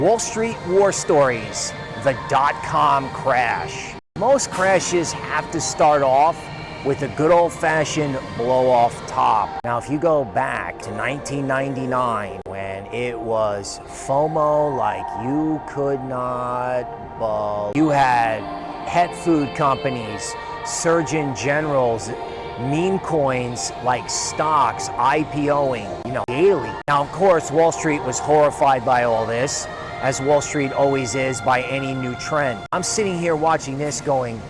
Wall Street war stories, the dot-com crash. Most crashes have to start off with a good old-fashioned blow-off top. Now, if you go back to 1999, when it was FOMO like you could not believe, you had pet food companies, surgeon generals, meme coins like stocks IPOing, daily. Now, of course, Wall Street was horrified by all this, as Wall Street always is by any new trend. I'm sitting here watching this going,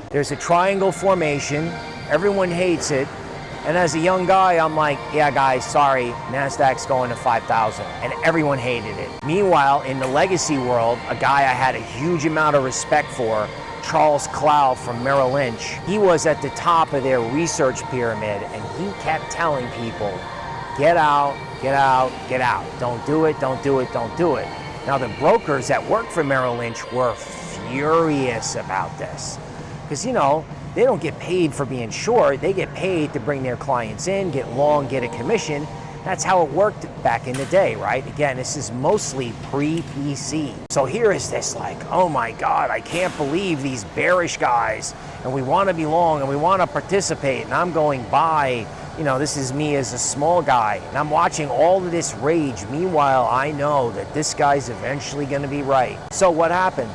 there's a triangle formation, everyone hates it, and as a young guy, I'm like, yeah guys, sorry, Nasdaq's going to 5,000, and everyone hated it. Meanwhile, in the legacy world, a guy I had a huge amount of respect for, Charles Clough from Merrill Lynch, he was at the top of their research pyramid, and he kept telling people, get out, get out, get out. Don't do it, don't do it, don't do it. Now, the brokers that work for Merrill Lynch were furious about this because, they don't get paid for being short. They get paid to bring their clients in, get long, get a commission. That's how it worked back in the day, right? Again, this is mostly pre-PC. So here is this like, oh my God, I can't believe these bearish guys, and we want to be long and we want to participate, and I'm going buy. This is me as a small guy, and I'm watching all of this rage. Meanwhile, I know that this guy's eventually going to be right. So what happened?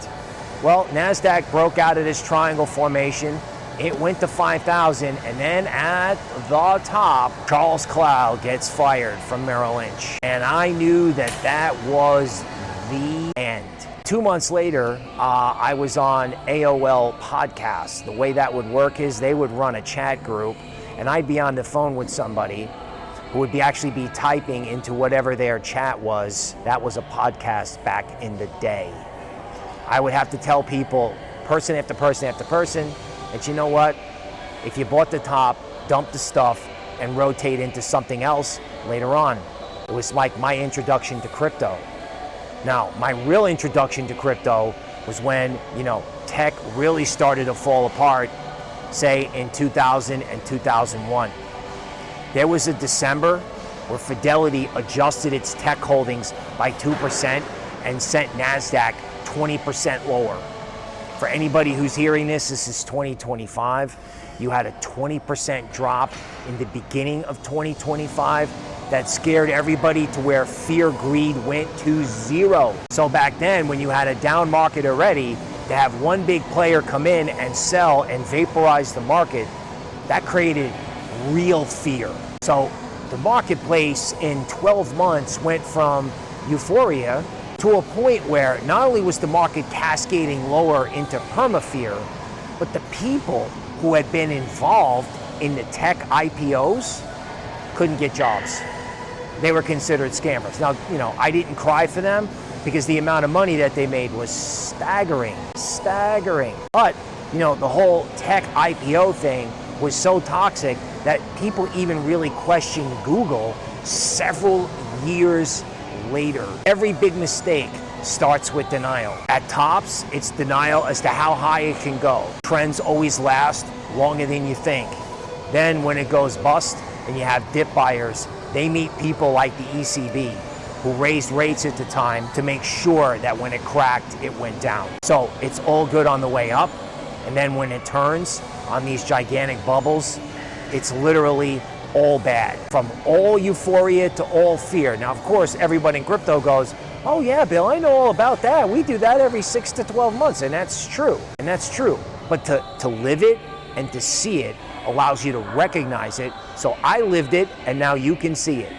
Well, Nasdaq broke out of this triangle formation. It went to 5,000, and then at the top, Charles Clough gets fired from Merrill Lynch. And I knew that that was the end. 2 months later, I was on AOL podcast. The way that would work is they would run a chat group, and I'd be on the phone with somebody who would actually be typing into whatever their chat was. That was a podcast back in the day. I would have to tell people, person after person after person, that you know what, if you bought the top, dump the stuff and rotate into something else later on. It was like my introduction to crypto. Now, my real introduction to crypto was when, tech really started to fall apart, say in 2000 and 2001. There was a December where Fidelity adjusted its tech holdings by 2% and sent Nasdaq 20% lower. For anybody who's hearing this is 2025. You had a 20% drop in the beginning of 2025 that scared everybody to where fear, greed went to zero. So back then, when you had a down market already, to have one big player come in and sell and vaporize the market, that created real fear. So the marketplace in 12 months went from euphoria to a point where not only was the market cascading lower into perma-fear, but the people who had been involved in the tech IPOs couldn't get jobs. They were considered scammers. Now, I didn't cry for them because the amount of money that they made was staggering. But, the whole tech IPO thing was so toxic that people even really questioned Google several years later. Every big mistake starts with denial. At tops, it's denial as to how high it can go. Trends always last longer than you think. Then when it goes bust and you have dip buyers, they meet people like the ECB who raised rates at the time to make sure that when it cracked, it went down. So it's all good on the way up. And then when it turns on these gigantic bubbles, it's literally all bad, from all euphoria to all fear. Now, of course, everybody in crypto goes, oh yeah, Bill, I know all about that. We do that every 6 to 12 months, and that's true. But to live it and to see it allows you to recognize it. So I lived it, and now you can see it.